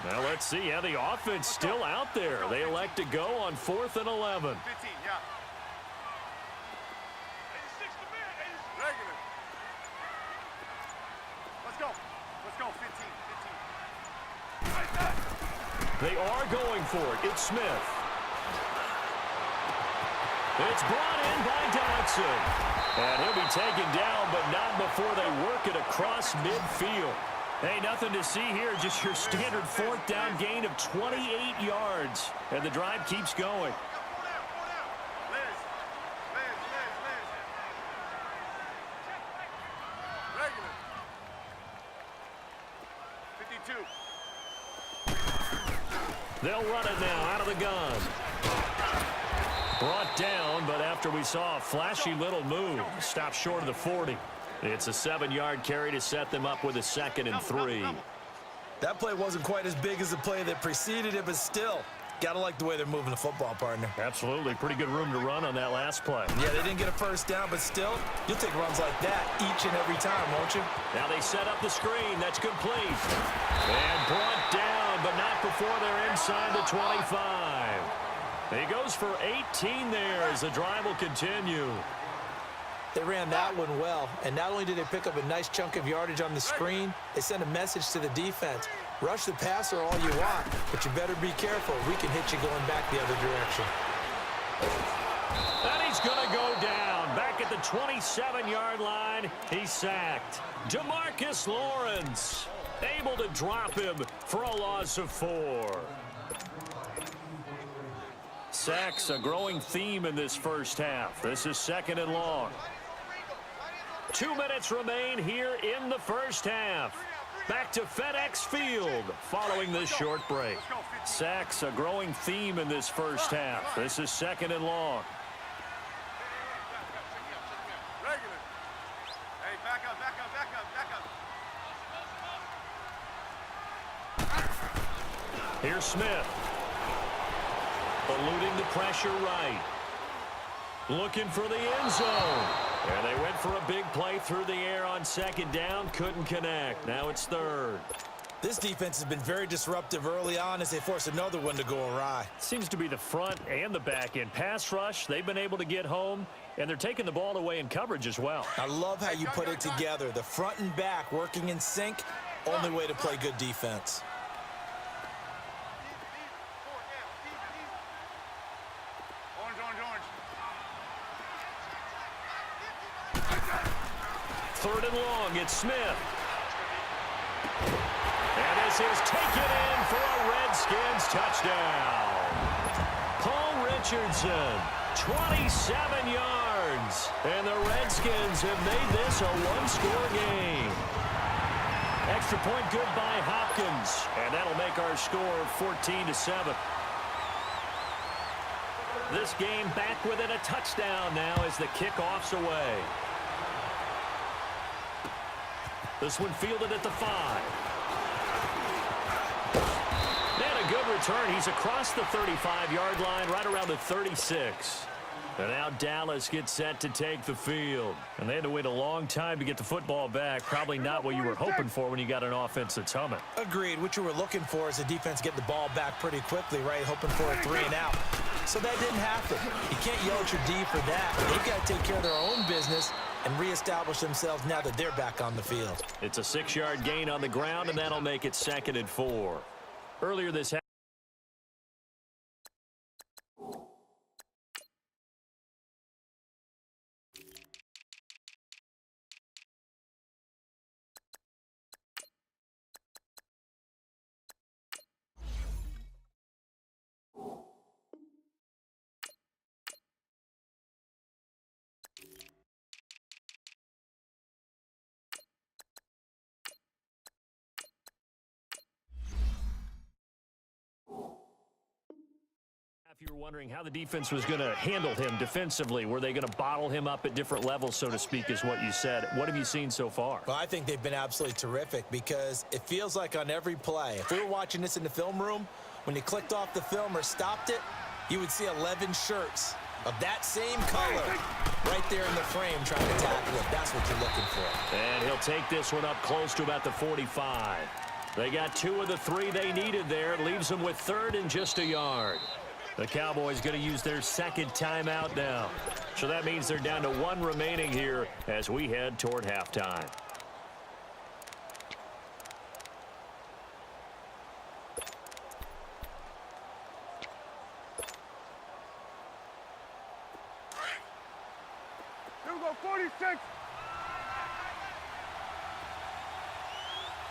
Well, let's see how the offense still out there. They elect to go on 4th and 11. 15, yeah. Regular. Let's go. Let's go. 15. They are going for it. It's Smith. It's brought in by Dodson. And he'll be taken down, but not before they work it across midfield. Hey, nothing to see here. Just your standard 4th down gain of 28 yards. And the drive keeps going. Regular. 52. They'll run it now out of the gun. Brought down, but after we saw a flashy little move, stopped short of the 40. It's a 7-yard carry to set them up with a 2nd and 3. That play wasn't quite as big as the play that preceded it, but still, gotta like the way they're moving the football, partner. Absolutely. Pretty good room to run on that last play. Yeah, they didn't get a first down, but still, you'll take runs like that each and every time, won't you? Now they set up the screen. That's complete. And brought down, but not before they're inside the 25. He goes for 18 there as the drive will continue. They ran that one well, and not only did they pick up a nice chunk of yardage on the screen, they sent a message to the defense. Rush the passer all you want, but you better be careful. We can hit you going back the other direction. And he's going to go down. Back at the 27-yard line, he's sacked. DeMarcus Lawrence able to drop him for a loss of 4. Sacks, a growing theme in this first half. This is 2nd and long. 2 minutes remain here in the first half. Back to FedEx Field following this short break. Sacks, a growing theme in this first half. This is 2nd and long. Regular. Hey, back up, back up, back up, back up. Here's Smith. Eluding the pressure right. Looking for the end zone. And they went for a big play through the air on 2nd down. Couldn't connect. Now it's 3rd. This defense has been very disruptive early on as they force another one to go awry. Seems to be the front and the back end. Pass rush, they've been able to get home, and they're taking the ball away in coverage as well. I love how you put it together. The front and back working in sync. Only way to play good defense. Orange, orange, orange. 3rd and long, it's Smith. And this is taken in for a Redskins touchdown. Paul Richardson, 27 yards. And the Redskins have made this a one-score game. Extra point good by Hopkins. And that'll make our score 14-7. This game back within a touchdown now as the kickoff's away. This one fielded at the 5. And a good return. He's across the 35-yard line, right around the 36. And now Dallas gets set to take the field. And they had to wait a long time to get the football back. Probably not what you were hoping for when you got an offense that's humming. Agreed. What you were looking for is the defense get the ball back pretty quickly, right? Hoping for a 3 and out. So that didn't happen. You can't yell at your D for that. They've got to take care of their own business and reestablish themselves now that they're back on the field. It's a 6-yard gain on the ground, and that'll make it 2nd and 4. Earlier this half. If you were wondering how the defense was going to handle him defensively, were they going to bottle him up at different levels, so to speak, is what you said. What have you seen so far? Well, I think they've been absolutely terrific because it feels like on every play, if we were watching this in the film room, when you clicked off the film or stopped it, you would see 11 shirts of that same color right there in the frame trying to tackle it. That's what you're looking for. And he'll take this one up close to about the 45. They got 2 of the 3 they needed there. It leaves them with 3rd and just a yard. The Cowboys going to use their 2nd timeout now. So that means they're down to 1 remaining here as we head toward halftime. Here we go, 46.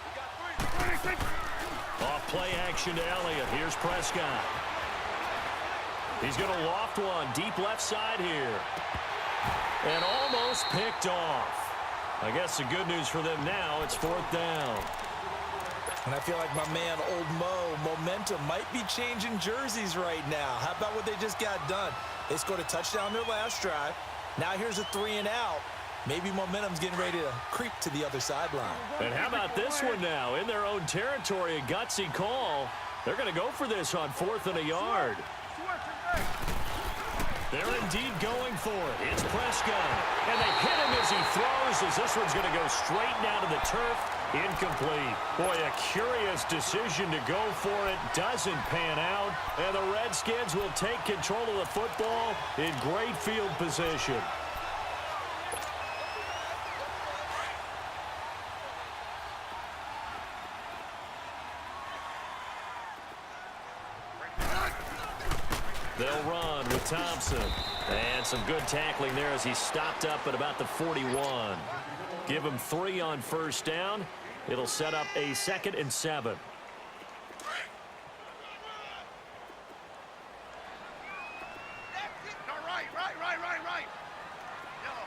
We got 3. 26. Off play action to Elliott. Here's Prescott. He's going to loft one deep left side here. And almost picked off. I guess the good news for them now, it's 4th down. And I feel like my man, Old Mo, momentum might be changing jerseys right now. How about what they just got done? They scored a touchdown their last drive. Now here's a 3 and out. Maybe momentum's getting ready to creep to the other sideline. And how about this one now? In their own territory, a gutsy call. They're going to go for this on 4th and a yard. They're indeed going for it. It's Prescott. And they hit him as he throws, as this one's going to go straight down to the turf. Incomplete. Boy, a curious decision to go for it. Doesn't pan out. And the Redskins will take control of the football in great field position. They'll run with Thompson. And some good tackling there as he stopped up at about the 41. Give him 3 on 1st down. It'll set up a 2nd and 7. No, right. Yellow.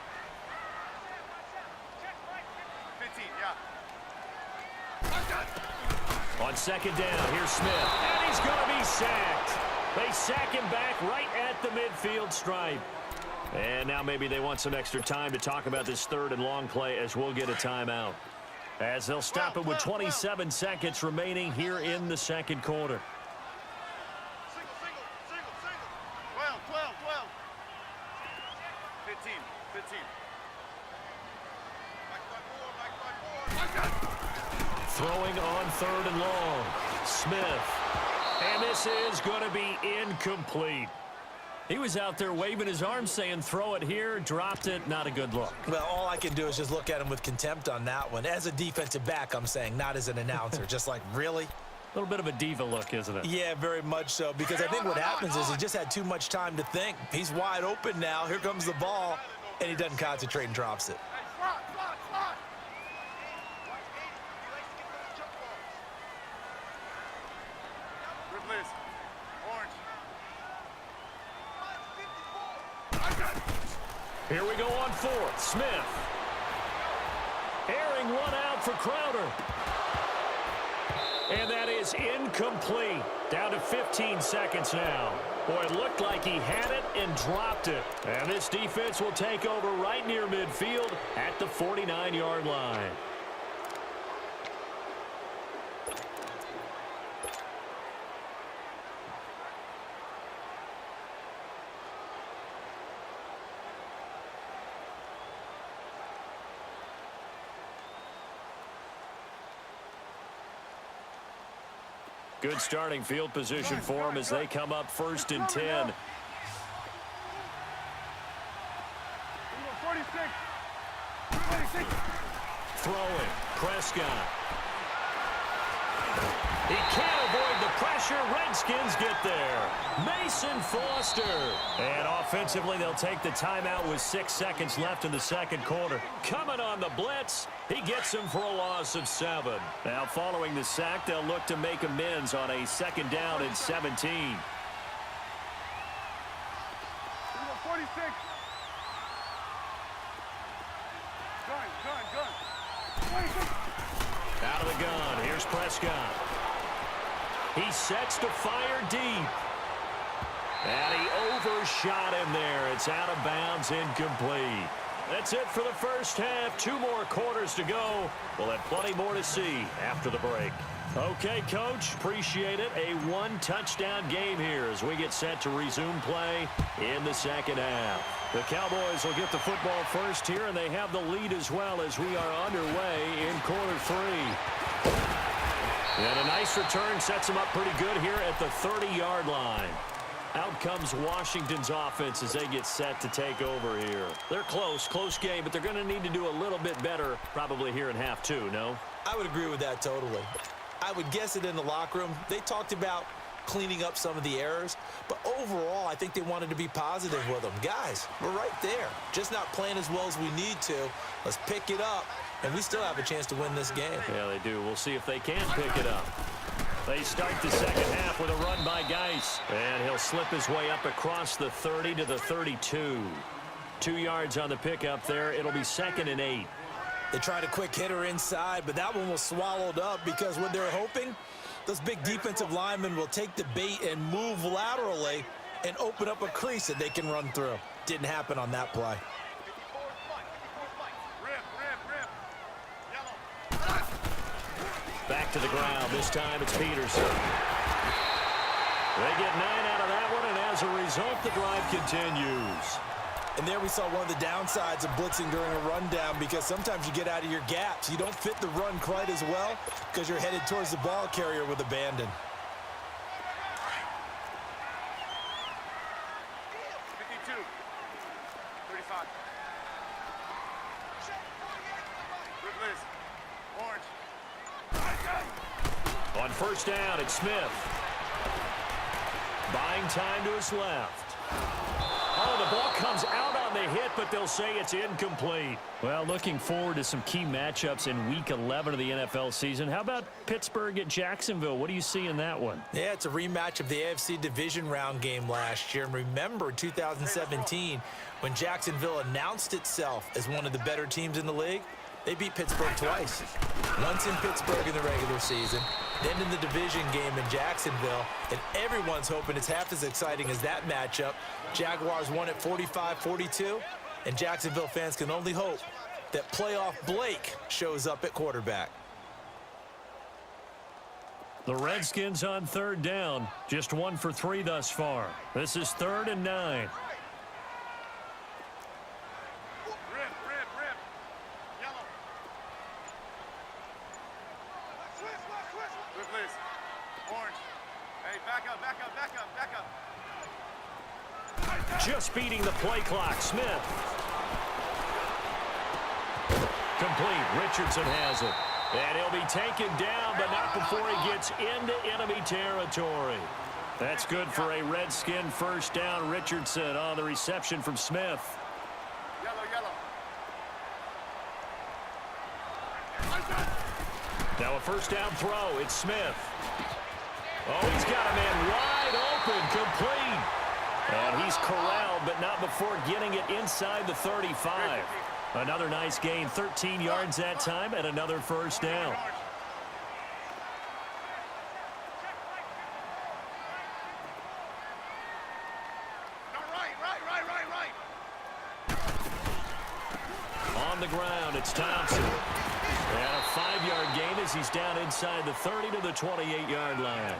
15, yeah. On 2nd down, here's Smith. And he's going to be sacked. They sack him back right at the midfield stripe. And now maybe they want some extra time to talk about this 3rd and long play as we'll get a timeout. As they'll stop it with 27 seconds remaining here in the 2nd quarter. Single. 12. 15. Throwing on 3rd and long. Smith. And this is going to be incomplete. He was out there waving his arms saying throw it here, dropped it, not a good look. Well, all I can do is just look at him with contempt on that one. As a defensive back, I'm saying, not as an announcer. Just like, really? A little bit of a diva look, isn't it? Yeah, very much so, because I think what happens is he just had too much time to think. He's wide open now. Here comes the ball, and he doesn't concentrate and drops it. Here we go on 4th. Smith. Airing one out for Crowder. And that is incomplete. Down to 15 seconds now. Boy, it looked like he had it and dropped it. And this defense will take over right near midfield at the 49-yard line. Good starting field position for them as they come up 1st and 10. 46. Throwing. Prescott. He can't avoid the pressure. Redskins get there. Mason Foster. And offensively, they'll take the timeout with 6 seconds left in the 2nd quarter. Coming on the blitz. He gets him for a loss of 7. Now, following the sack, they'll look to make amends on a 2nd down and 17. 46. Gun. 26. Out of the gun. Here's Prescott. He sets to fire deep. And he overshot him there. It's out of bounds, incomplete. That's it for the first half. 2 more quarters to go. We'll have plenty more to see after the break. Okay, Coach, appreciate it. A 1-touchdown game here as we get set to resume play in the 2nd half. The Cowboys will get the football first here, and they have the lead as well as we are underway in quarter 3. And a nice return sets him up pretty good here at the 30-yard line. Out comes Washington's offense as they get set to take over here. They're close game, but they're going to need to do a little bit better probably here in half two, no? I would agree with that totally. I would guess it in the locker room. They talked about cleaning up some of the errors, but overall, I think they wanted to be positive with them. Guys, we're right there. Just not playing as well as we need to. Let's pick it up, and we still have a chance to win this game. Yeah, they do. We'll see if they can pick it up. They start the second half with a run by Geis, and he'll slip his way up across the 30 to the 32. 2 yards on the pickup there. It'll be 2nd and 8. They tried a quick hitter inside, but that one was swallowed up because what they're hoping, those big defensive linemen will take the bait and move laterally and open up a crease that they can run through. Didn't happen on that play. Back to the ground. This time it's Peterson. They get 9 out of that one, and as a result, the drive continues. And there we saw one of the downsides of blitzing during a rundown, because sometimes you get out of your gaps. You don't fit the run quite as well because you're headed towards the ball carrier with abandon. 52, 35. Good list. Orange. On first down, it's Smith. Buying time to his left. Oh, the ball comes out on the hit, but they'll say it's incomplete. Well, looking forward to some key matchups in Week 11 of the NFL season. How about Pittsburgh at Jacksonville? What do you see in that one? Yeah, it's a rematch of the AFC Division Round game last year. And remember 2017 when Jacksonville announced itself as one of the better teams in the league? They beat Pittsburgh twice. Once in Pittsburgh in the regular season, then in the division game in Jacksonville, and everyone's hoping it's half as exciting as that matchup. Jaguars won at 45-42, and Jacksonville fans can only hope that playoff Blake shows up at quarterback. The Redskins on third down, just 1 for 3 thus far. This is 3rd and 9. Just beating the play clock. Smith. Complete. Richardson has it. And he'll be taken down, but not before he gets into enemy territory. That's good for a Redskin first down. Richardson on the reception from Smith. Yellow. Now a first down throw. It's Smith. Oh, he's got a man wide open. Complete. And he's corralled, but not before getting it inside the 35. Another nice gain, 13 yards that time, and another first down. Right. On the ground, it's Thompson. And a 5-yard gain as he's down inside the 30 to the 28-yard line.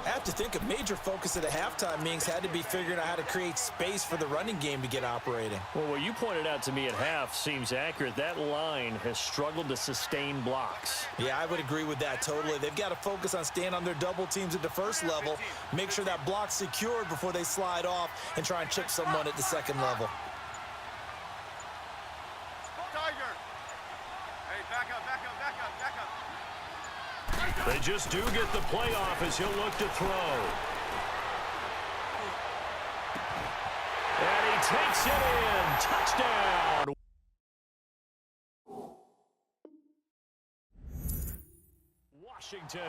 I have to think a major focus at the halftime meetings had to be figuring out how to create space for the running game to get operating. Well, what you pointed out to me at half seems accurate. That line has struggled to sustain blocks. Yeah, I would agree with that totally. They've got to focus on staying on their double teams at the first level, make sure that block's secured before they slide off and try and chip someone at the second level. Tiger. Hey, back up. They just do get the play off as he'll look to throw. And he takes it in. Touchdown. Washington.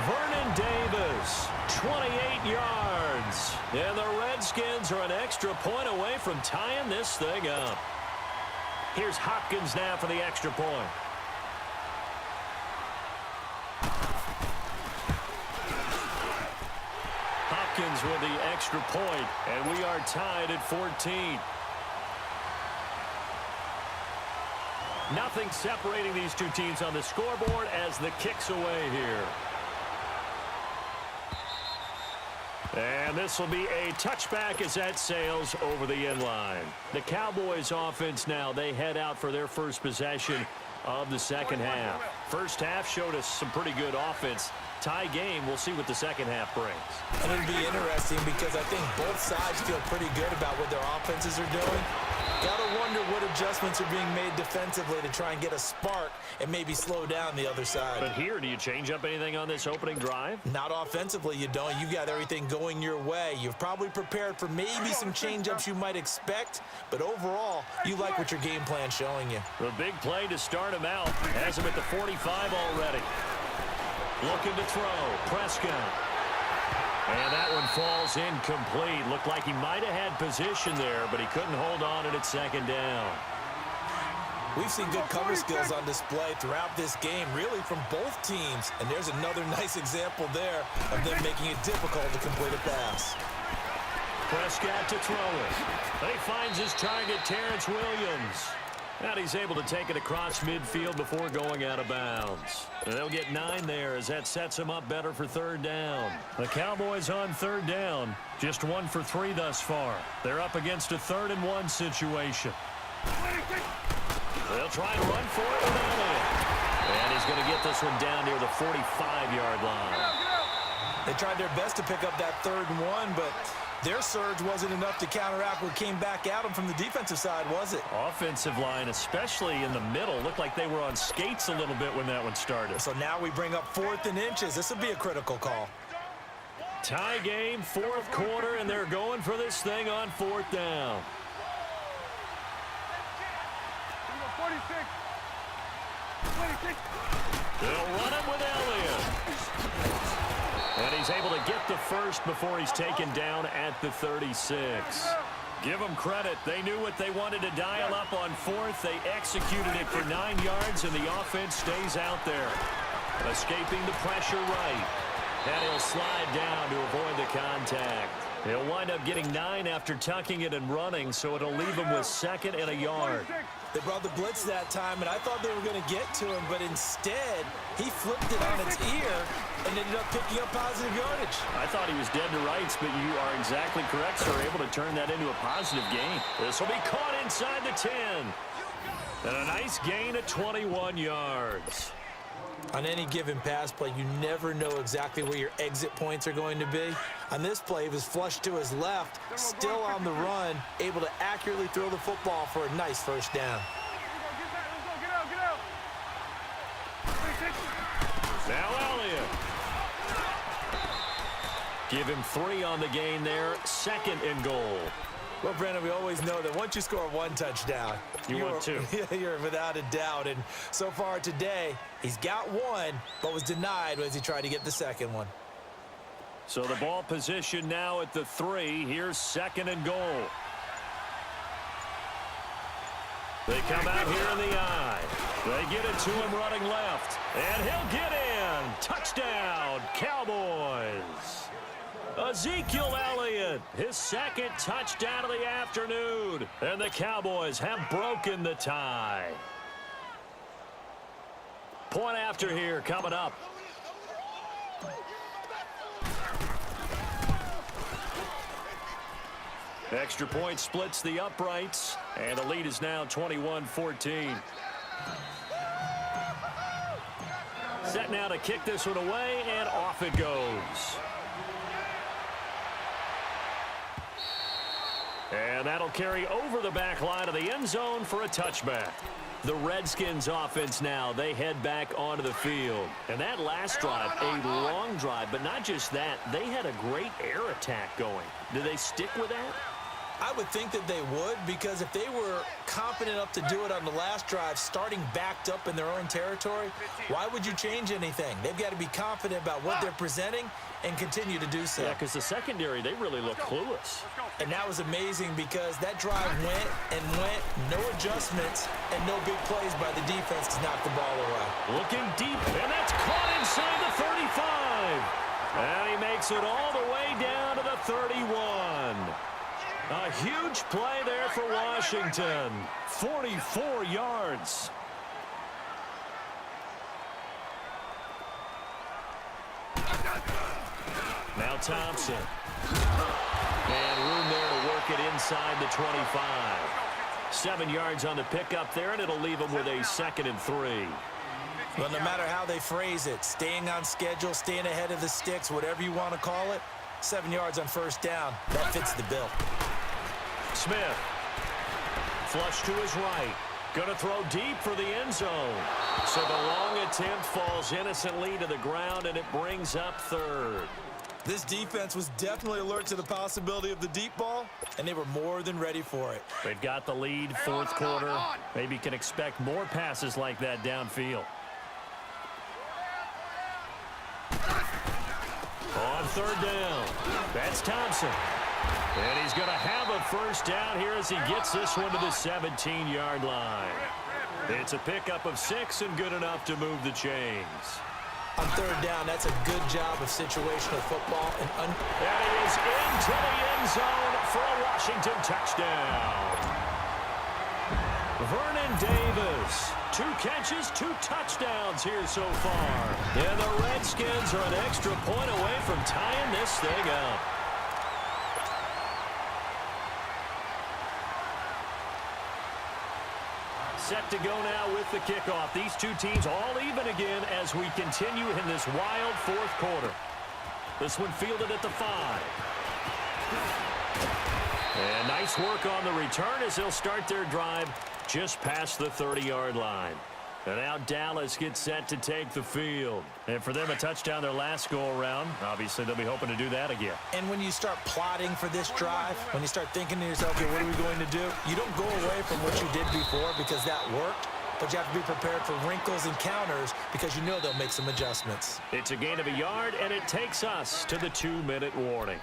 Vernon Davis, 28 yards. And the Redskins are an extra point away from tying this thing up. Here's Hopkins now for the extra point. Hopkins with the extra point, and we are tied at 14. Nothing separating these two teams on the scoreboard as the kick's away here. And this will be a touchback as that sails over the end line. The Cowboys offense now, they head out for their first possession of the second half. First half showed us some pretty good offense. Tie game. We'll see what the second half brings. And it'll be interesting because I think both sides feel pretty good about what their offenses are doing. Gotta wonder what adjustments are being made defensively to try and get a spark and maybe slow down the other side. But here, do you change up anything on this opening drive? Not offensively, you don't. You got everything going your way. You've probably prepared for maybe some change-ups you might expect, but overall, you like what your game plan's showing you. The big play to start him out has him at the 45 already. Looking to throw. Prescott. And that one falls incomplete. Looked like he might have had position there, but he couldn't hold on at second down. We've seen good cover skills on display throughout this game, really from both teams. And there's another nice example there of them making it difficult to complete a pass. Prescott to throw it. But he finds his target, Terrence Williams. And he's able to take it across midfield before going out of bounds. And they'll get 9 there as that sets them up better for third down. The Cowboys on third down, just 1 for 3 thus far. They're up against a 3rd and 1 situation. They'll try and run for it with Elliott. And he's going to get this one down near the 45-yard line. They tried their best to pick up that 3rd and 1, but their surge wasn't enough to counteract what came back at them from the defensive side, was it? Offensive line, especially in the middle, looked like they were on skates a little bit when that one started. So now we bring up 4th and inches. This will be a critical call. Tie game, 4th quarter, and they're going for this thing on 4th down. 26. They'll run it with Elliott. And he's able to get the first before he's taken down at the 36. Give them credit. They knew what they wanted to dial up on 4th. They executed it for 9 yards, and the offense stays out there. Escaping the pressure right. And he'll slide down to avoid the contact. He'll wind up getting 9 after tucking it and running, so it'll leave him with 2nd and a yard. They brought the blitz that time, and I thought they were going to get to him, but instead, he flipped it on its ear and ended up picking up positive yardage. I thought he was dead to rights, but you are exactly correct, sir. Able to turn that into a positive gain. This will be caught inside the 10. And a nice gain of 21 yards. On any given pass play, you never know exactly where your exit points are going to be. On this play, he was flushed to his left, still on the run, able to accurately throw the football for a nice first down. Now Elliott. Give him 3 on the gain there. 2nd and goal. Well, Brandon, we always know that once you score 1 touchdown, you want 2. You're without a doubt. And so far today, he's got 1, but was denied as he tried to get the 2nd one. So the ball position now at the 3. Here's 2nd and goal. They come out here in the eye. They get it to him running left. And he'll get in. Touchdown, Cowboys. Ezekiel Elliott, his 2nd touchdown of the afternoon. And the Cowboys have broken the tie. Point after here coming up. Extra point splits the uprights, and the lead is now 21-14. Set now to kick this one away, and off it goes. And that'll carry over the back line of the end zone for a touchback. The Redskins offense now, they head back onto the field. And that last drive, a long drive, but not just that, they had a great air attack going. Do they stick with that? I would think that they would, because if they were confident enough to do it on the last drive, starting backed up in their own territory, why would you change anything? They've got to be confident about what they're presenting and continue to do so. Yeah, because the secondary, they really look clueless. And that was amazing because that drive went and went, no adjustments, and no big plays by the defense to knock the ball away. Looking deep, and that's caught inside the 35. And he makes it all the way down to the 31. A huge play there for Washington. 44 yards. Now Thompson. And room there to work it inside the 25. 7 yards on the pickup there, and it'll leave them with a 2nd and 3. Well, no matter how they phrase it, staying on schedule, staying ahead of the sticks, whatever you want to call it, 7 yards on first down, that fits the bill. Smith. Flush to his right. Going to throw deep for the end zone. So the long attempt falls innocently to the ground, and it brings up 3rd. This defense was definitely alert to the possibility of the deep ball, and they were more than ready for it. They've got the lead, 4th quarter. Maybe can expect more passes like that downfield. On 3rd down, that's Thompson. And he's going to have a first down here as he gets this one to the 17-yard line. It's a pickup of 6 and good enough to move the chains. On 3rd down, that's a good job of situational football. And he is into the end zone for a Washington touchdown. Vernon Davis, 2 catches, 2 touchdowns here so far. And the Redskins are an extra point away from tying this thing up. Set to go now with the kickoff. These 2 teams all even again as we continue in this wild 4th quarter. This one fielded at the 5. And nice work on the return as they'll start their drive just past the 30-yard line. And now Dallas gets set to take the field. And for them, a touchdown their last go-around. Obviously, they'll be hoping to do that again. And when you start plotting for this drive, when you start thinking to yourself, okay, what are we going to do? You don't go away from what you did before because that worked, but you have to be prepared for wrinkles and counters because you know they'll make some adjustments. It's a gain of a yard, and it takes us to the 2-minute warning.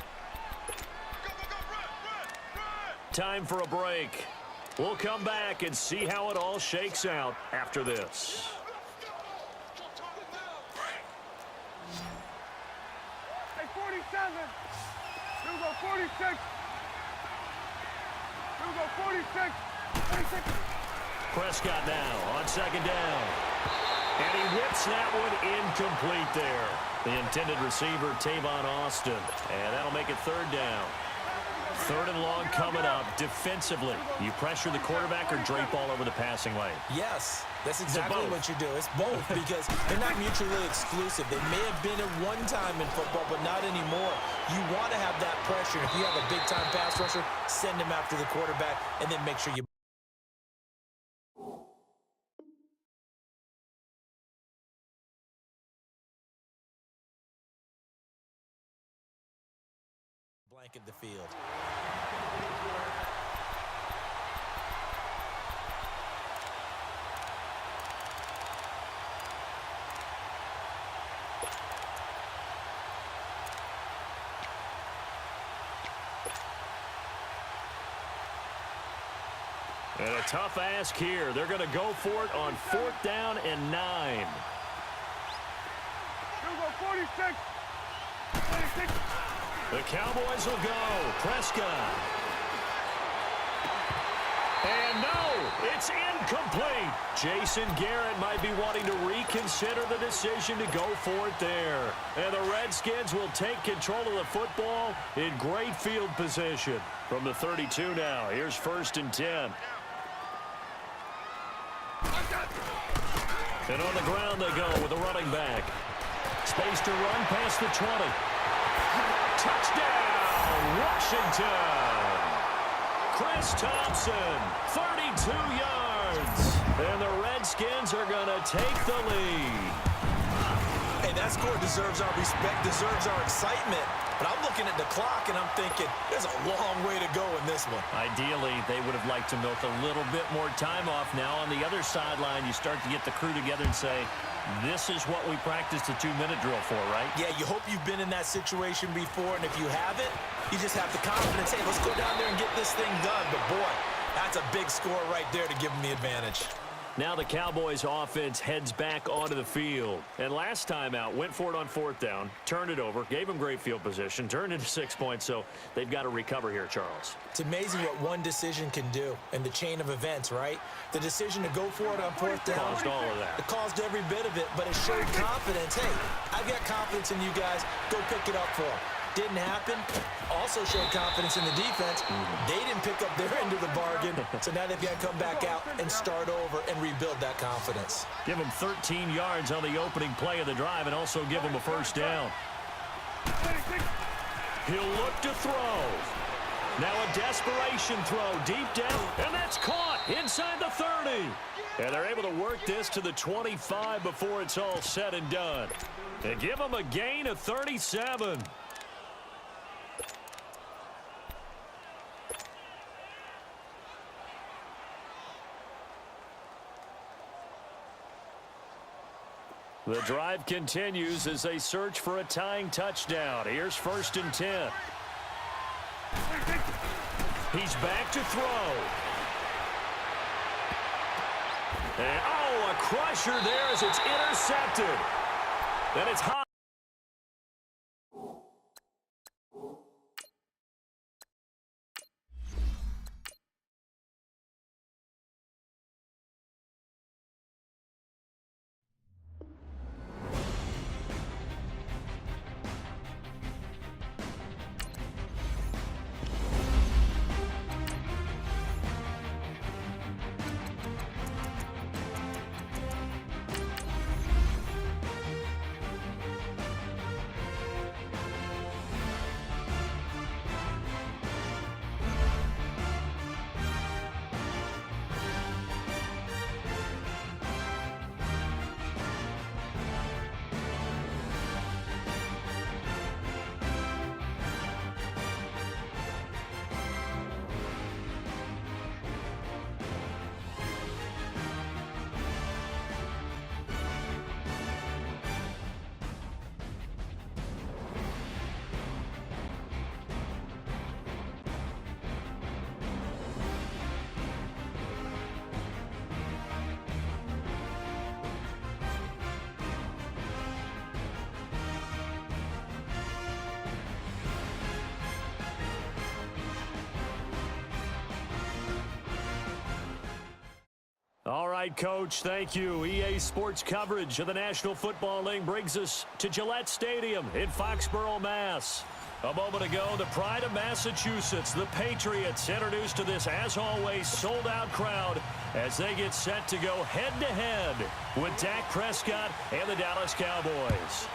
Time for a break. We'll come back and see how it all shakes out after this. Hey, 47. Here we go, 46. Here we go, 46. 46. Prescott now on 2nd down. And he whips that one incomplete there. The intended receiver, Tavon Austin. And that'll make it 3rd down. 3rd and long coming up. Defensively, you pressure the quarterback or drape all over the passing lane? Yes, that's exactly what you do. It's both because they're not mutually exclusive. They may have been at one time in football, but not anymore. You want to have that pressure. If you have a big-time pass rusher, send him after the quarterback, and then make sure you blanket the field. And a tough ask here. They're going to go for it on 4th down and 9. Here we go, 46. 46. The Cowboys will go. Prescott. And no, it's incomplete. Jason Garrett might be wanting to reconsider the decision to go for it there. And the Redskins will take control of the football in great field position. From the 32 now, here's 1st and 10. And on the ground they go with a running back. Space to run past the 20. Touchdown, Washington. Chris Thompson, 32 yards. And the Redskins are going to take the lead. Hey, that score deserves our respect, deserves our excitement. But I'm looking at the clock, and I'm thinking there's a long way to go in this one. Ideally, they would have liked to milk a little bit more time off. Now on the other sideline, you start to get the crew together and say, this is what we practiced a 2-minute drill for, right? Yeah, you hope you've been in that situation before, and if you haven't, you just have the confidence, hey, let's go down there and get this thing done. But, boy, that's a big score right there to give them the advantage. Now the Cowboys offense heads back onto the field. And last time out, went for it on 4th down, turned it over, gave them great field position, turned into 6 points, so they've got to recover here, Charles. It's amazing what one decision can do in the chain of events, right? The decision to go for it on 4th down. Caused all of that. It caused every bit of it, but it showed confidence. Hey, I've got confidence in you guys. Go pick it up for them. Didn't happen. Also showed confidence in the defense. They didn't pick up their end of the bargain, so now they've got to come back out and start over and rebuild that confidence. Give them 13 yards on the opening play of the drive and also give them a first down. He'll look to throw. Now a desperation throw deep down, and that's caught inside the 30. And they're able to work this to the 25 before it's all said and done. And give them a gain of 37. The drive continues as they search for a tying touchdown. Here's 1st and 10. He's back to throw. And, a crusher there as it's intercepted. Then it's high. All right, Coach, thank you. EA Sports coverage of the National Football League brings us to Gillette Stadium in Foxborough, Mass. A moment ago, the pride of Massachusetts, the Patriots, introduced to this, as always, sold-out crowd as they get set to go head-to-head with Dak Prescott and the Dallas Cowboys.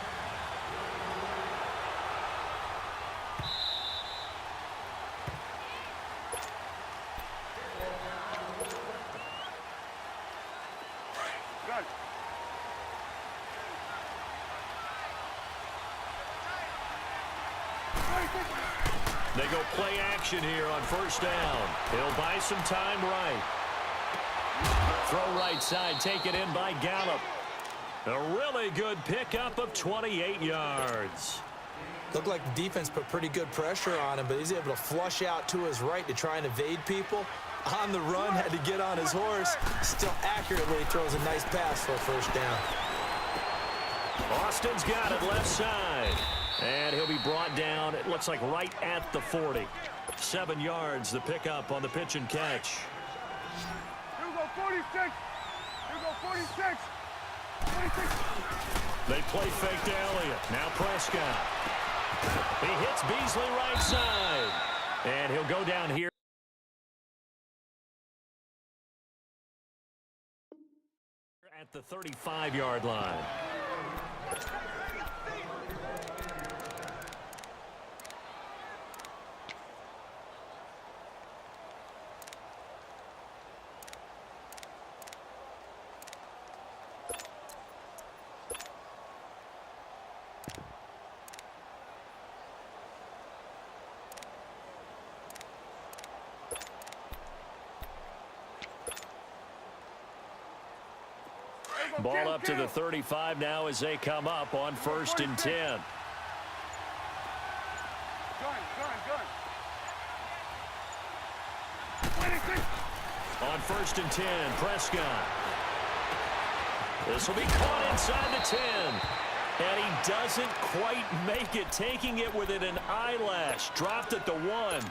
They go play action here on 1st down. He'll buy some time right. Throw right side, taken in by Gallup. A really good pickup of 28 yards. Looked like the defense put pretty good pressure on him, but he's able to flush out to his right to try and evade people. On the run, had to get on his horse. Still accurately throws a nice pass for a 1st down. Austin's got it left side. And he'll be brought down, it looks like right at the 40. 7 yards, the pickup on the pitch and catch. Here we go, 46. Here we go, 46. 46. They play fake to Elliott. Now Prescott. He hits Beasley right side. And he'll go down here at the 35-yard line. Ball up to the 35 now as they come up on 1st and 10. Gun. On 1st and 10, Prescott. This will be caught inside the 10. And he doesn't quite make it, taking it within an eyelash. Dropped at the 1.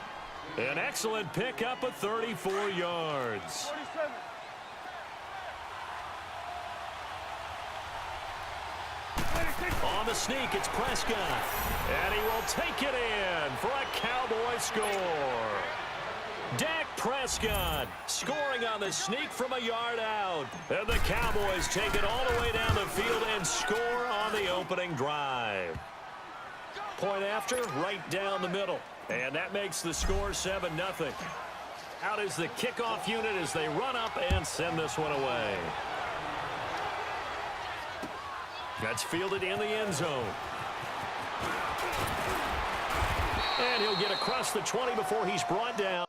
An excellent pickup of 34 yards. 47. On the sneak. It's Prescott. And he will take it in for a Cowboy score. Dak Prescott scoring on the sneak from a yard out. And the Cowboys take it all the way down the field and score on the opening drive. Point after, right down the middle. And that makes the score 7-0. Out is the kickoff unit as they run up and send this one away. That's fielded in the end zone. And he'll get across the 20 before he's brought down.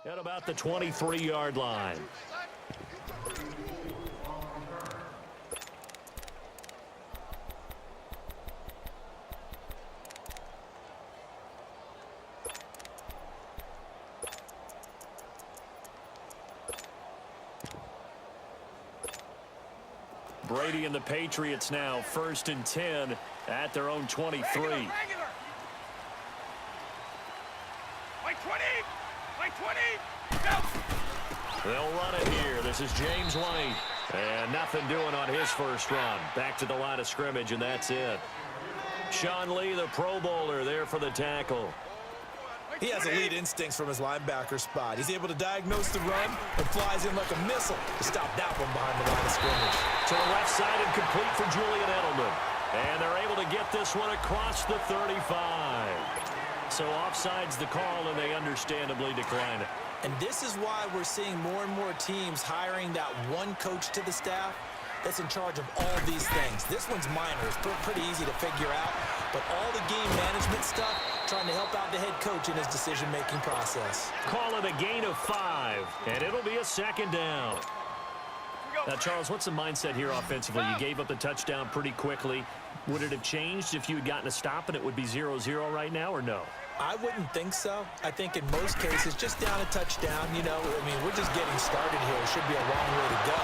At about the 23-yard line. Brady and the Patriots now 1st and 10 at their own 23. Regular. Like 20. Like 20. Go. They'll run it here. This is James White. And nothing doing on his first run. Back to the line of scrimmage, and that's it. Sean Lee, the Pro Bowler, there for the tackle. He has elite instincts from his linebacker spot. He's able to diagnose the run and flies in like a missile to stop that one behind the line of scrimmage. To the left side and complete for Julian Edelman. And they're able to get this one across the 35. So offside's the call, and they understandably decline it. And this is why we're seeing more and more teams hiring that one coach to the staff that's in charge of all these things. This one's minor. It's pretty easy to figure out. But all the game management stuff, trying to help out the head coach in his decision-making process. Call it a gain of 5, and it'll be a 2nd down. Now, Charles, what's the mindset here offensively? You gave up the touchdown pretty quickly. Would it have changed if you had gotten a stop and it would be 0-0 right now, or no? I wouldn't think so. I think in most cases, just down a touchdown, you know, I mean, we're just getting started here. It should be a long way to go.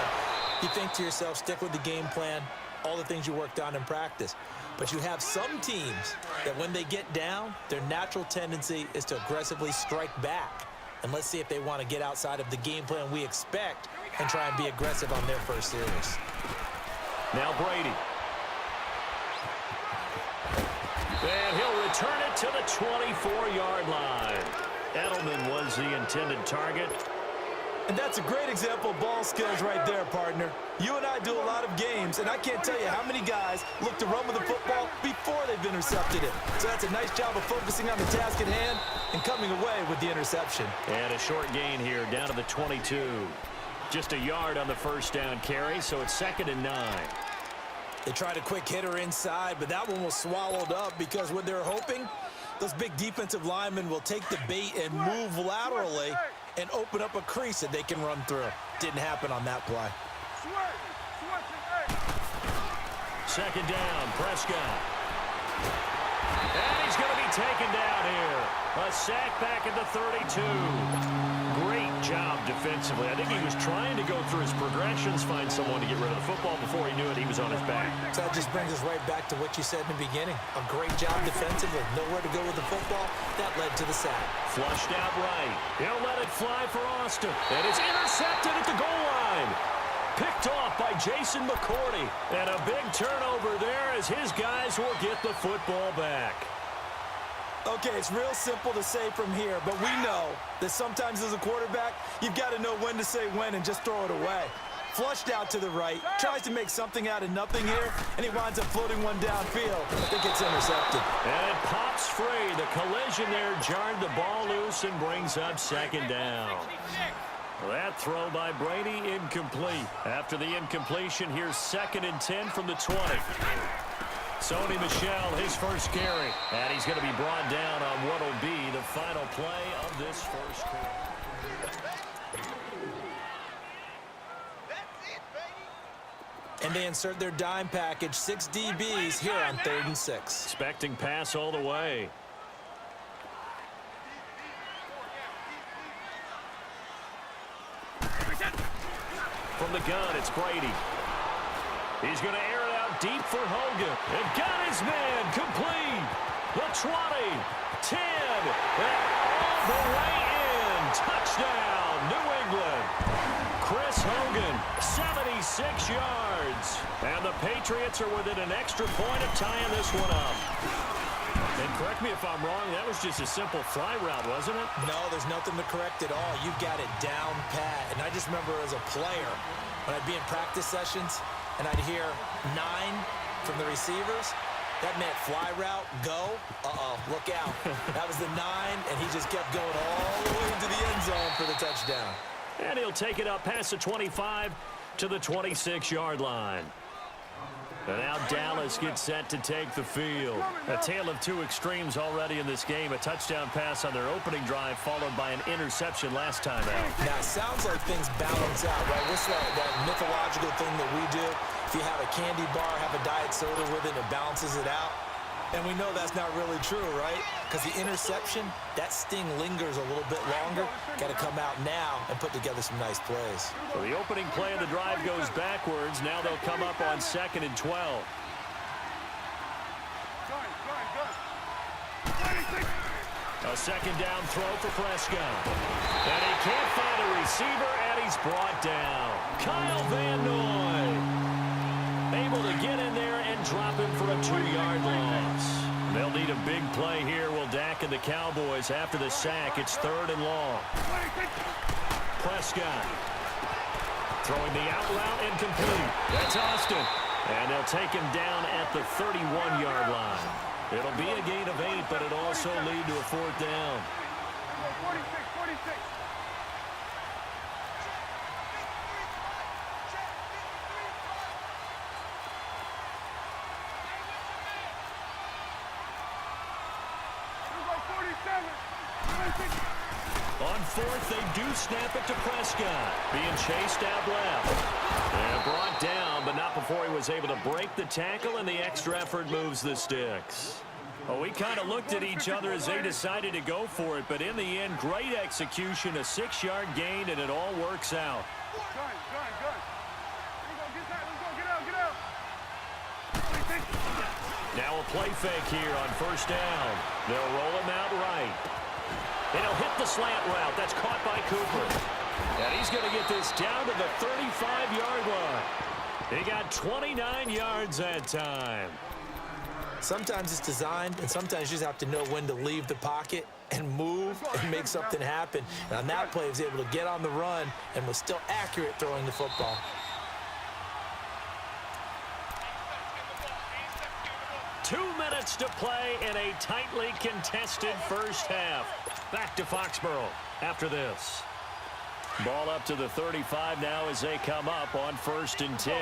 You think to yourself, stick with the game plan, all the things you worked on in practice. But you have some teams that when they get down, their natural tendency is to aggressively strike back. And let's see if they want to get outside of the game plan we expect and try and be aggressive on their first series. Now Brady. And he'll return it to the 24-yard line. Edelman was the intended target. And that's a great example of ball skills right there, partner. You and I do a lot of games, and I can't tell you how many guys look to run with the football before they've intercepted it. So that's a nice job of focusing on the task at hand and coming away with the interception. And a short gain here down to the 22. Just a yard on the first down carry, so it's 2nd and 9. They tried a quick hitter inside, but that one was swallowed up because what they're hoping, those big defensive linemen will take the bait and move laterally and open up a crease that they can run through. Didn't happen on that play. 2nd down, Prescott. And he's going to be taken down here. A sack back at the 32. Great job defensively. I think he was trying to go through his progressions, find someone to get rid of the football. Before he knew it, he was on his back. So that just brings us right back to what you said in the beginning. A great job defensively. Nowhere to go with the football. That led to the sack. Flushed out right. He'll let it fly for Austin. And it's intercepted at the goal line. Picked off by Jason McCourty. And a big turnover there as his guys will get the football back. Okay, it's real simple to say from here, but we know that sometimes as a quarterback, you've got to know when to say when and just throw it away. Flushed out to the right, tries to make something out of nothing here, and he winds up floating one downfield. It gets intercepted. And it pops free. The collision there jarred the ball loose and brings up 2nd down. That throw by Brady incomplete. After the incompletion, here's 2nd and 10 from the 20. Sony Michel, his first carry. And he's going to be brought down on what will be the final play of this first quarter. And they insert their dime package, 6 DBs here on 3rd and 6. Expecting pass all the way. From the gun, it's Brady. He's going to air it out deep for Hogan. And got his man complete. The 20, 10, and all the way in. Touchdown, New England. Chris Hogan, 76 yards. And the Patriots are within an extra point of tying this one up. And correct me if I'm wrong, that was just a simple fly route, wasn't it? No, there's nothing to correct at all. You got it down pat. And I just remember as a player, when I'd be in practice sessions and I'd hear 9 from the receivers, that meant fly route, go, look out. That was the 9, and he just kept going all the way into the end zone for the touchdown. And he'll take it up past the 25 to the 26-yard line. And now Dallas gets set to take the field. A tale of two extremes already in this game. A touchdown pass on their opening drive followed by an interception last time out. Now, it sounds like things balance out, right? What's that mythological thing that we do? If you have a candy bar, have a diet soda with it, it balances it out. And we know that's not really true, right? Because the interception, that sting lingers a little bit longer. Got to come out now and put together some nice plays. So the opening play of the drive goes backwards. Now they'll come up on 2nd and 12. A second down throw for Prescott. And he can't find a receiver, and he's brought down. Kyle Van Noy able to get in there and drop him for a 2-yard loss. They'll need a big play here. Will Dak and the Cowboys after the sack. It's 3rd and long. Prescott throwing the out route and complete. That's Austin. And they'll take him down at the 31-yard line. It'll be a gain of 8, but it'll also lead to a 4th down. 46. On 4th, they do snap it to Prescott. Being chased out left. And brought down, but not before he was able to break the tackle, and the extra effort moves the sticks. Well, we kind of looked at each other as they decided to go for it, but in the end, great execution, a 6-yard gain, and it all works out. Good. Get out. Now a play fake here on 1st down. They'll roll him out right. And he'll hit the slant route. That's caught by Cooper. And he's going to get this down to the 35-yard line. He got 29 yards that time. Sometimes it's designed, and sometimes you just have to know when to leave the pocket and move and make something happen. And on that play, he was able to get on the run and was still accurate throwing the football. Two minutes to play in a tightly contested first half. Back to Foxborough after this. Ball up to the 35 now as they come up on 1st and 10.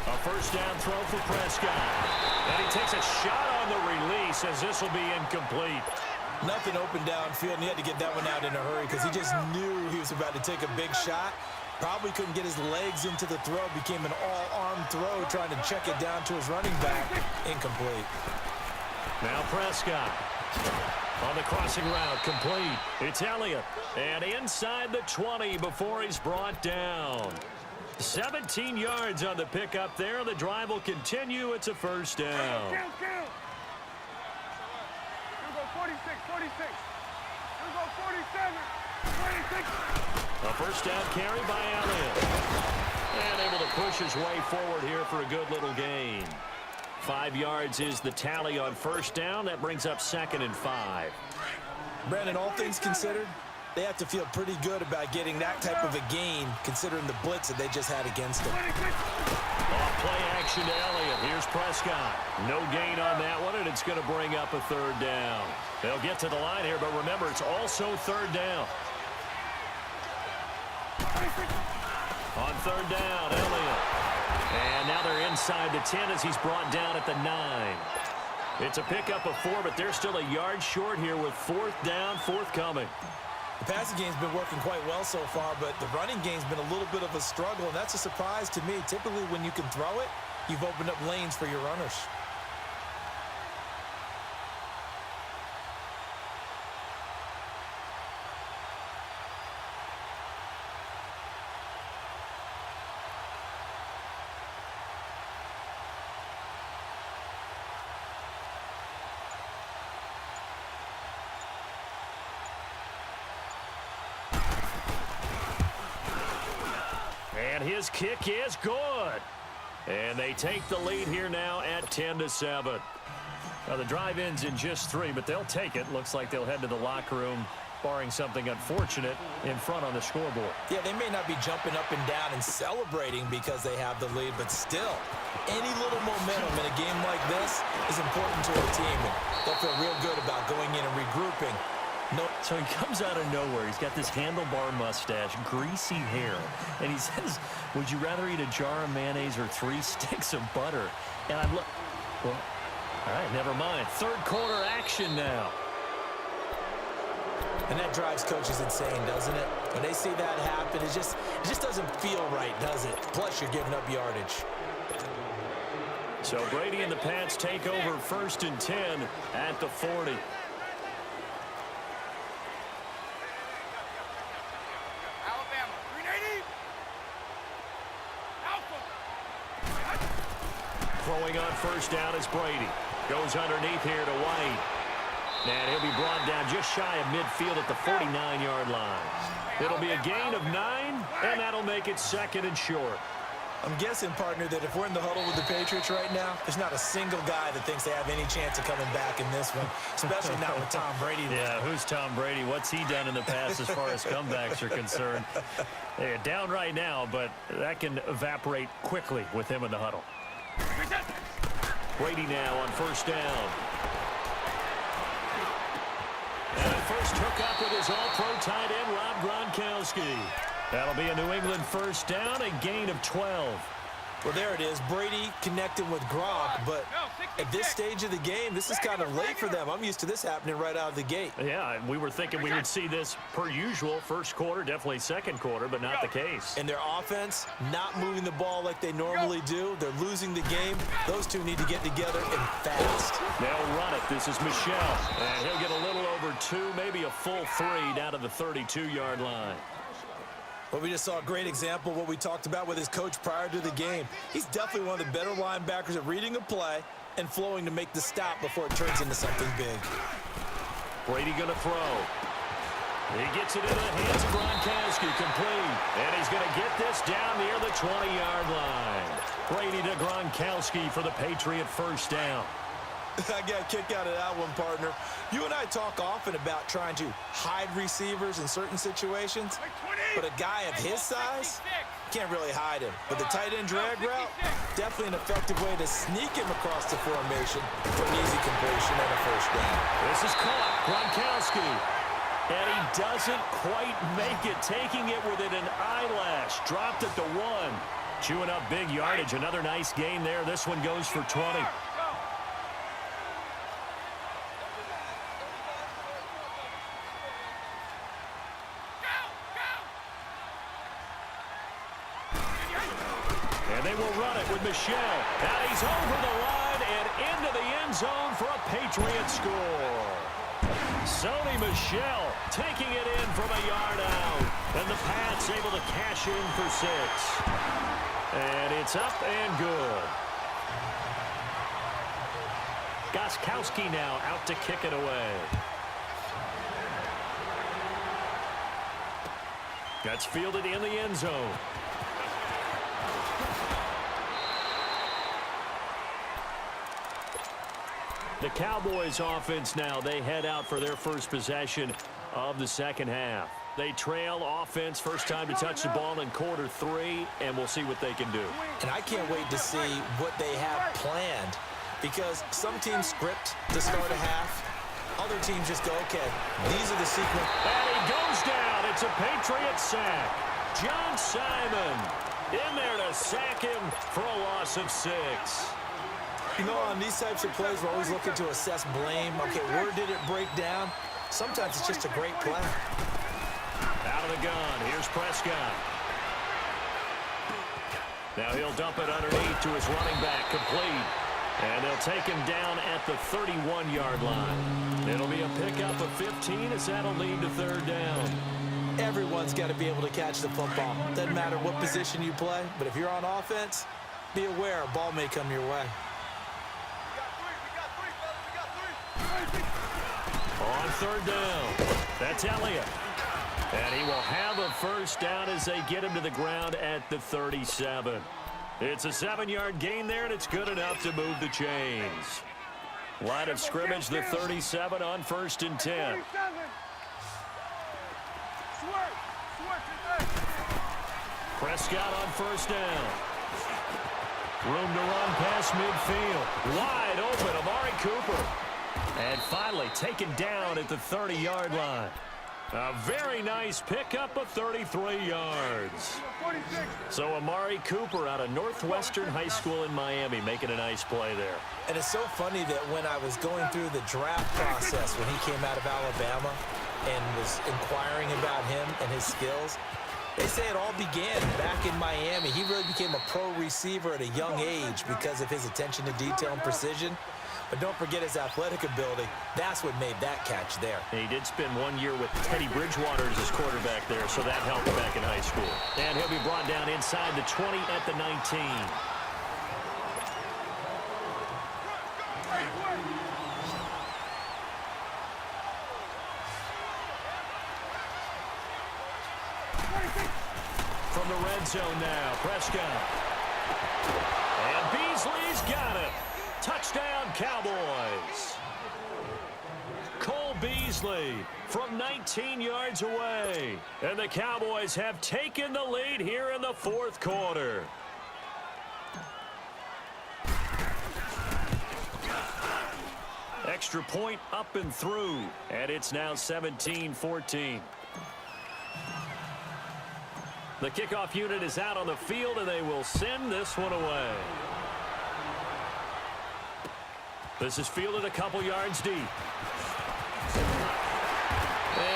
A 1st down throw for Prescott. And he takes a shot on the release as this will be incomplete. Nothing open downfield, and he had to get that one out in a hurry because he just knew he was about to take a big shot. Probably couldn't get his legs into the throw. Became an all-arm throw trying to check it down to his running back. Incomplete. Now Prescott on the crossing route, complete. It's Elliott. And inside the 20 before he's brought down. 17 yards on the pickup there. The drive will continue. It's a 1st down. Here we go, 46. Here we go, 47. 26. A 1st down carry by Elliott. And able to push his way forward here for a good little gain. 5 yards is the tally on 1st down. That brings up 2nd and 5. Brandon, all things considered, they have to feel pretty good about getting that type of a gain considering the blitz that they just had against them. Off play action to Elliott. Here's Prescott. No gain on that one, and it's going to bring up a 3rd down. They'll get to the line here, but remember, it's also 3rd down. On 3rd down, Elliott. And now they're inside the 10 as he's brought down at the 9. It's a pickup of 4, but they're still a yard short here with 4th down, forthcoming. The passing game's been working quite well so far, but the running game's been a little bit of a struggle, and that's a surprise to me. Typically, when you can throw it, you've opened up lanes for your runners. And his kick is good. And they take the lead here now at 10-7. Now, the drive ends in just 3, but they'll take it. Looks like they'll head to the locker room, barring something unfortunate, in front on the scoreboard. Yeah, they may not be jumping up and down and celebrating because they have the lead, but still, any little momentum in a game like this is important to a team. And they'll feel real good about going in and regrouping. So he comes out of nowhere. He's got this handlebar mustache, greasy hair, and he says, would you rather eat a jar of mayonnaise or 3 sticks of butter? And I'm well, all right, never mind. Third quarter action now. And that drives coaches insane, doesn't it? When they see that happen, it just doesn't feel right, does it? Plus, you're giving up yardage. So Brady and the Pats take over 1st and 10 at the 40. Throwing on 1st down is Brady. Goes underneath here to White. And he'll be brought down just shy of midfield at the 49-yard line. It'll be a gain of 9, and that'll make it 2nd and short. I'm guessing, partner, that if we're in the huddle with the Patriots right now, there's not a single guy that thinks they have any chance of coming back in this one, especially not with Tom Brady there. Yeah, who's Tom Brady? What's he done in the past as far as comebacks are concerned? They're down right now, but that can evaporate quickly with him in the huddle. Brady now on 1st down. And a first hookup with his all-pro tight end, Rob Gronkowski. That'll be a New England 1st down, a gain of 12. Well, there it is. Brady connecting with Gronk, but at this stage of the game, this is kind of late for them. I'm used to this happening right out of the gate. Yeah, we were thinking we would see this per usual. 1st quarter, definitely 2nd quarter, but not the case. And their offense not moving the ball like they normally do. They're losing the game. Those two need to get together and fast. They'll run it. This is Michelle. And he'll get a little over 2, maybe a full 3 down to the 32-yard line. Well, we just saw a great example of what we talked about with his coach prior to the game. He's definitely one of the better linebackers at reading a play and flowing to make the stop before it turns into something big. Brady going to throw. He gets it into the hands of Gronkowski, complete. And he's going to get this down near the 20-yard line. Brady to Gronkowski for the Patriot 1st down. I got a kick out of that one, partner. You and I talk often about trying to hide receivers in certain situations, but a guy of his size, can't really hide him. But the tight end drag route, definitely an effective way to sneak him across the formation for an easy completion and a 1st down. This is caught. Gronkowski. And he doesn't quite make it, taking it within an eyelash. Dropped at the 1. Chewing up big yardage. Another nice gain there. This one goes for 20. And they will run it with Michelle. Now he's over the line and into the end zone for a Patriot score. Sony Michel taking it in from a yard out. And the Pats able to cash in for 6. And it's up and good. Gostkowski now out to kick it away. That's fielded in the end zone. The Cowboys offense now, they head out for their first possession of the 2nd half. They trail offense, first time to touch the ball in quarter 3, and we'll see what they can do. And I can't wait to see what they have planned, because some teams script to start a half. Other teams just go, okay, these are the sequence. And he goes down. It's a Patriot sack. John Simon in there to sack him for a loss of 6. You know, on these types of plays, we're always looking to assess blame. Okay, where did it break down? Sometimes it's just a great play. Out of the gun. Here's Prescott. Now he'll dump it underneath to his running back, complete. And they'll take him down at the 31-yard line. It'll be a pickup of 15 as that'll lead to 3rd down. Everyone's got to be able to catch the football. Doesn't matter what position you play, but if you're on offense, be aware a ball may come your way. On 3rd down, that's Elliott. And he will have a first down as they get him to the ground at the 37. It's a 7-yard gain there, and it's good enough to move the chains. Line of scrimmage, the 37 on 1st and 10. Prescott on first down. Room to run past midfield. Wide open, Amari Cooper. And finally taken down at the 30-yard line. A very nice pickup of 33 yards. So Amari Cooper out of Northwestern High School in Miami making a nice play there. And it's so funny that when I was going through the draft process when he came out of Alabama and was inquiring about him and his skills, they say it all began back in Miami. He really became a pro receiver at a young age because of his attention to detail and precision. But don't forget his athletic ability. That's what made that catch there. And he did spend 1 year with Teddy Bridgewater as his quarterback there, so that helped back in high school. And he'll be brought down inside the 20 at the 19. From the red zone now, Prescott. And Beasley's got it. Touchdown, Cowboys. Cole Beasley from 19 yards away. And the Cowboys have taken the lead here in the 4th quarter. Extra point up and through. And it's now 17-14. The kickoff unit is out on the field, and they will send this one away. This is fielded a couple yards deep. And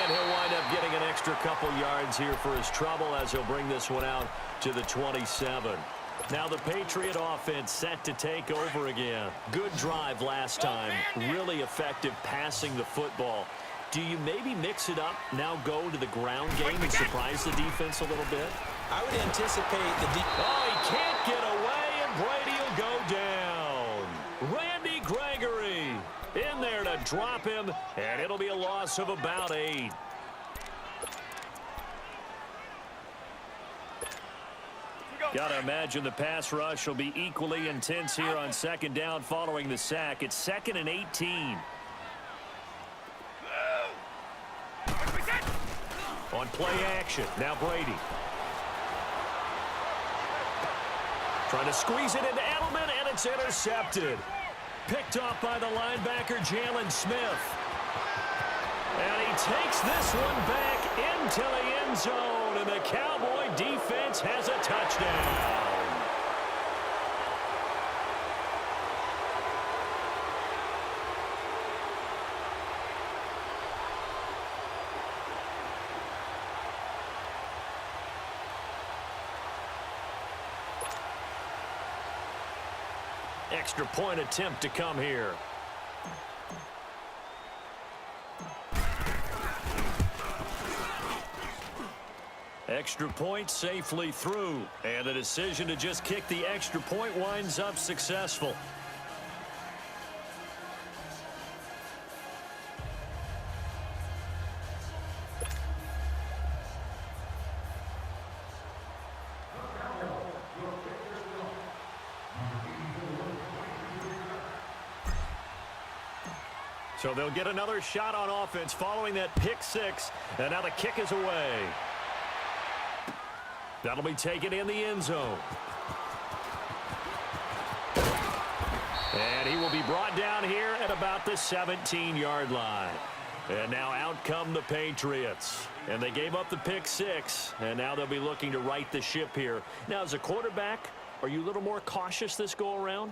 he'll wind up getting an extra couple yards here for his trouble as he'll bring this one out to the 27. Now the Patriot offense set to take over again. Good drive last time. Really effective passing the football. Do you maybe mix it up, now go to the ground game and surprise the defense a little bit? I would anticipate the Oh, he can't get away, and Brady will go down. Randy Gregory in there to drop him, and it'll be a loss of about 8. Got to imagine the pass rush will be equally intense here on 2nd down following the sack. It's 2nd and 18. On play action, now Brady. Trying to squeeze it into Edelman, and it's intercepted. Picked off by the linebacker, Jalen Smith. And he takes this one back into the end zone, and the Cowboy defense has a touchdown. Extra point attempt to come here. Extra point safely through. And the decision to just kick the extra point winds up successful. So they'll get another shot on offense following that pick 6. And now the kick is away. That'll be taken in the end zone. And he will be brought down here at about the 17-yard line. And now out come the Patriots. And they gave up the pick 6. And now they'll be looking to right the ship here. Now, as a quarterback, are you a little more cautious this go-around?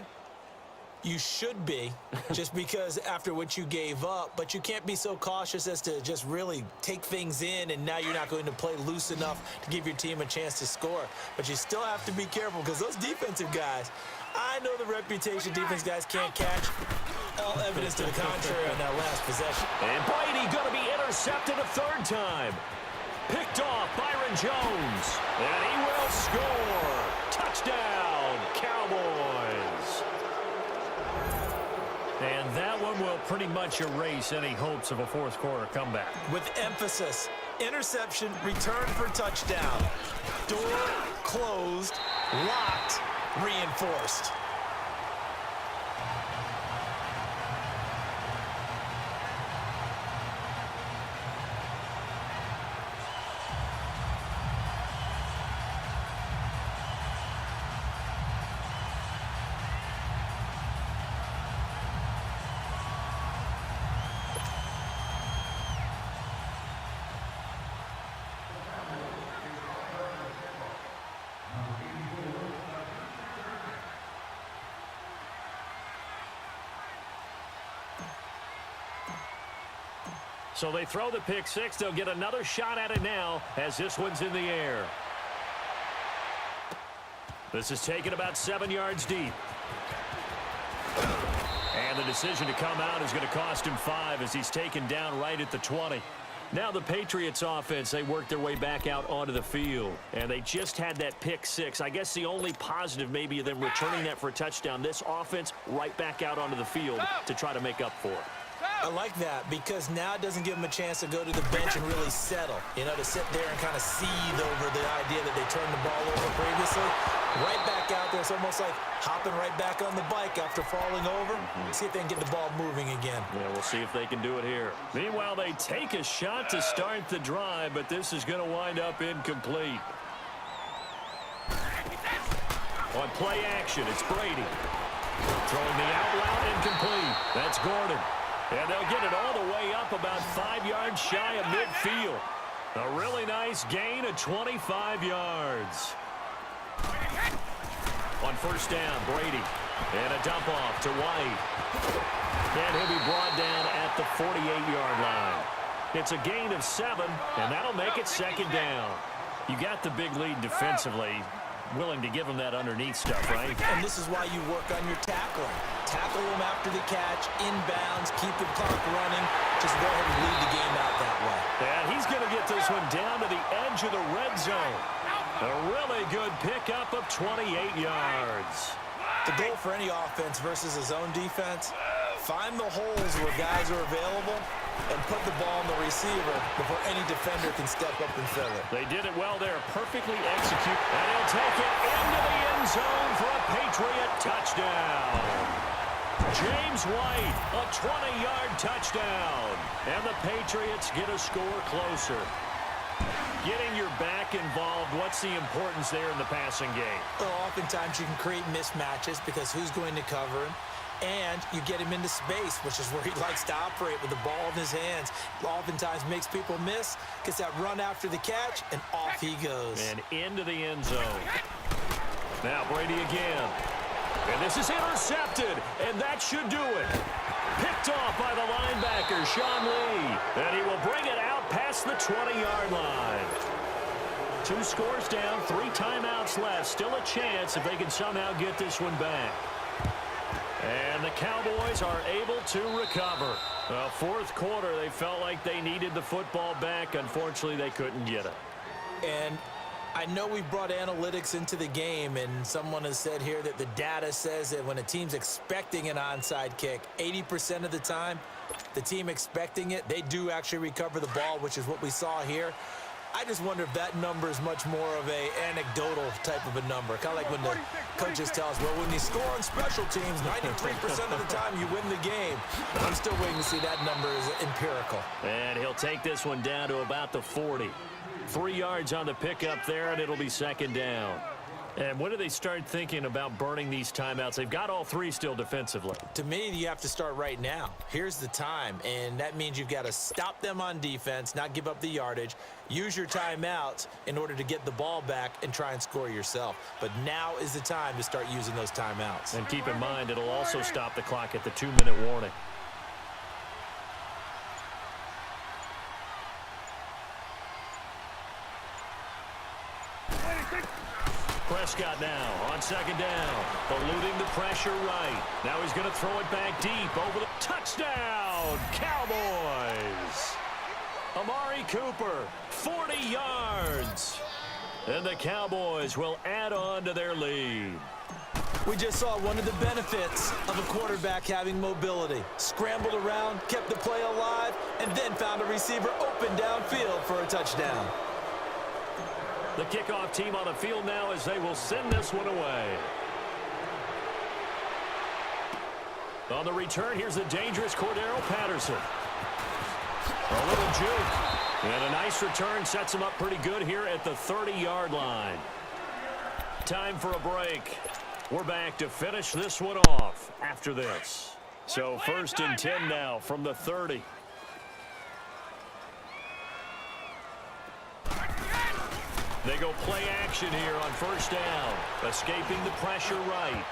You should be, just because after what you gave up, but you can't be so cautious as to just really take things in, and now you're not going to play loose enough to give your team a chance to score. But you still have to be careful, because those defensive guys, I know the reputation defense guys can't catch. All evidence to the contrary on that last possession. And Brady going to be intercepted a 3rd time. Picked off Byron Jones, and he will score. Touchdown, Cowboys. And that one will pretty much erase any hopes of a 4th quarter comeback. With emphasis, Interception, return for touchdown. Door closed, locked, reinforced. So they throw the pick six. They'll get another shot at it now as this one's in the air. This is taken about 7 yards deep. And the decision to come out is going to cost him 5 as he's taken down right at the 20. Now the Patriots offense, they work their way back out onto the field. And they just had that pick six. I guess the only positive maybe of them returning that for a touchdown. This offense right back out onto the field to try to make up for it. I like that because now it doesn't give them a chance to go to the bench and really settle. You know, to sit there and kind of seethe over the idea that they turned the ball over previously. Right back out there. It's almost like hopping right back on the bike after falling over. See if they can get the ball moving again. Yeah, we'll see if they can do it here. Meanwhile, they take a shot to start the drive, but this is going to wind up incomplete. On play action, it's Brady. Throwing the out route, incomplete. That's Gordon. And they'll get it all the way up about 5 yards shy of midfield. A really nice gain of 25 yards. On first down, Brady. And a dump off to White. And he'll be brought down at the 48-yard line. It's a gain of 7, and that'll make it second down. You got the big lead defensively. Willing to give them that underneath stuff, right? And this is why you work on your tackling. Tackle them after the catch, inbounds, keep the clock running. Just go ahead and lead the game out that way. And he's going to get this one down to the edge of the red zone. A really good pickup of 28 yards. The goal for any offense versus a zone defense, find the holes where guys are available and put the ball on the receiver before any defender can step up and fill it. They did it well there, perfectly execute, and he'll take it into the end zone for a Patriot touchdown. James White, a 20-yard touchdown, and the Patriots get a score closer. Getting your back involved, what's the importance there in the passing game? Well, oftentimes you can create mismatches because who's going to cover him? And you get him into space, which is where he likes to operate with the ball in his hands. Oftentimes makes people miss, gets that run after the catch, and off he goes. And into the end zone. Now Brady again. And this is intercepted, and that should do it. Picked off by the linebacker, Sean Lee. And he will bring it out past the 20-yard line. 2 scores down, 3 timeouts left. Still a chance if they can somehow get this one back. And the Cowboys are able to recover. Fourth quarter, they felt like they needed the football back. Unfortunately, they couldn't get it. And I know we brought analytics into the game, and someone has said here that the data says that when a team's expecting an onside kick, 80% of the time, the team expecting it, they do actually recover the ball, which is what we saw here. I just wonder if that number is much more of a anecdotal type of a number. Kind of like when the coaches tell us, well, when you score on special teams, 93% of the time you win the game. But I'm still waiting to see that number is empirical. And he'll take this one down to about the 40. 3 yards on the pickup there, and it'll be second down. And when do they start thinking about burning these timeouts? They've got all 3 still defensively. To me, you have to start right now. Here's the time, and that means you've got to stop them on defense, not give up the yardage, use your timeouts in order to get the ball back and try and score yourself. But now is the time to start using those timeouts. And keep in mind, it'll also stop the clock at the 2-minute warning. Prescott now on second down, eluding the pressure right. Now he's going to throw it back deep over the touchdown, Cowboys. Amari Cooper, 40 yards. And the Cowboys will add on to their lead. We just saw one of the benefits of a quarterback having mobility. Scrambled around, kept the play alive, and then found a receiver open downfield for a touchdown. The kickoff team on the field now as they will send this one away. On the return, here's the dangerous Cordero Patterson. A little juke. And a nice return sets him up pretty good here at the 30-yard line. Time for a break. We're back to finish this one off after this. So 1st and 10 now from the 30. They go play action here on 1st down. Escaping the pressure right.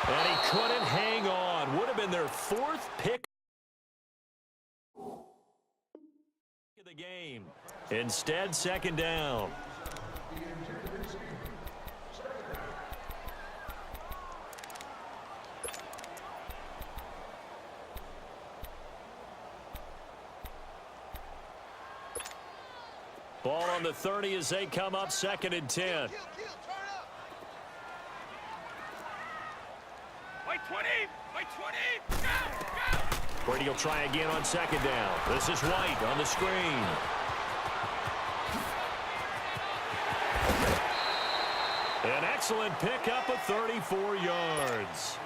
And he couldn't hang on. Would have been their 4th pick of the game. Instead, 2nd down. Ball on the 30 as they come up 2nd and 10. By 20, by 20, go! Brady will try again on 2nd down. This is White on the screen. An excellent pickup of 34 yards.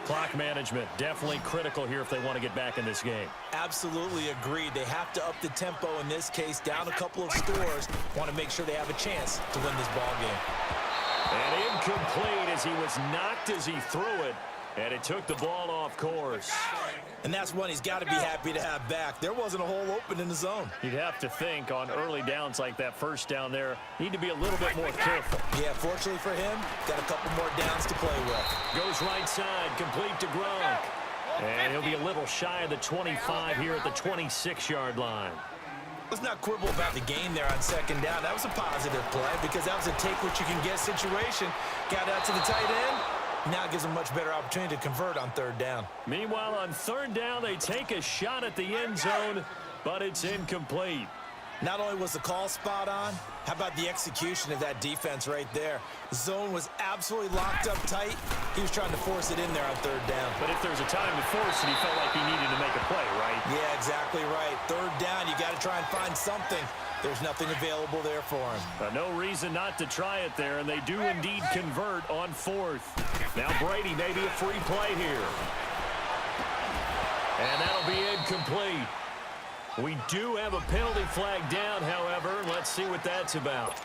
Clock management definitely critical here if they want to get back in this game. Absolutely agreed. They have to up the tempo in this case, down a couple of scores. Want to make sure they have a chance to win this ball game. And incomplete as he was knocked as he threw it, and it took the ball off course. And that's one he's got to be happy to have back. There wasn't a hole open in the zone. You'd have to think on early downs like that 1st down there, need to be a little bit more careful. Yeah, fortunately for him, got a couple more downs to play with. Goes right side, complete to Gronk. And he'll be a little shy of the 25 here at the 26-yard line. Let's not quibble about the game there on 2nd down. That was a positive play because that was a take-what-you-can-get situation. Got out to the tight end. Now it gives them a much better opportunity to convert on 3rd down. Meanwhile, on 3rd down, they take a shot at the end zone, but it's incomplete. Not only was the call spot on, how about the execution of that defense right there? The zone was absolutely locked up tight. He was trying to force it in there on 3rd down. But if there's a time to force it, he felt like he needed to make a play, right? Yeah, exactly right. 3rd down, you got to try and find something. There's nothing available there for him. No reason not to try it there, and they do indeed convert on 4th. Now Brady, maybe a free play here. And that'll be incomplete. We do have a penalty flag down, however. Let's see what that's about.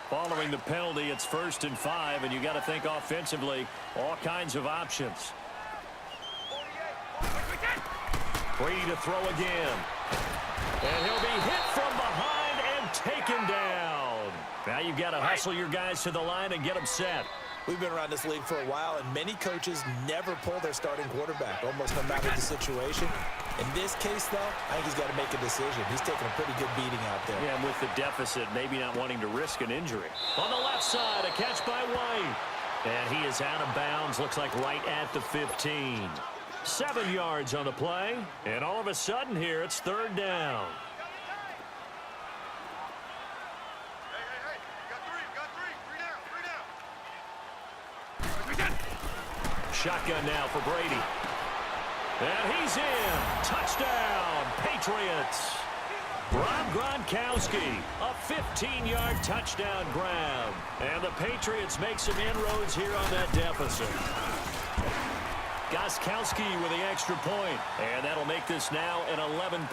Following the penalty, it's 1st and 5, and you got to think offensively, all kinds of options. Brady to throw again. And he'll be hit from behind and taken down. Now you've got to hustle your guys to the line and get them set. We've been around this league for a while, and many coaches never pull their starting quarterback, almost no matter the situation. In this case, though, I think he's got to make a decision. He's taking a pretty good beating out there. Yeah, and with the deficit, maybe not wanting to risk an injury. On the left side, a catch by White. And he is out of bounds, looks like right at the 15. 7 yards on the play, and all of a sudden here, it's 3rd down. Shotgun now for Brady. And he's in. Touchdown, Patriots. Rob Gronkowski, a 15-yard touchdown grab. And the Patriots make some inroads here on that deficit. Gronkowski with the extra point. And that'll make this now an 11-point.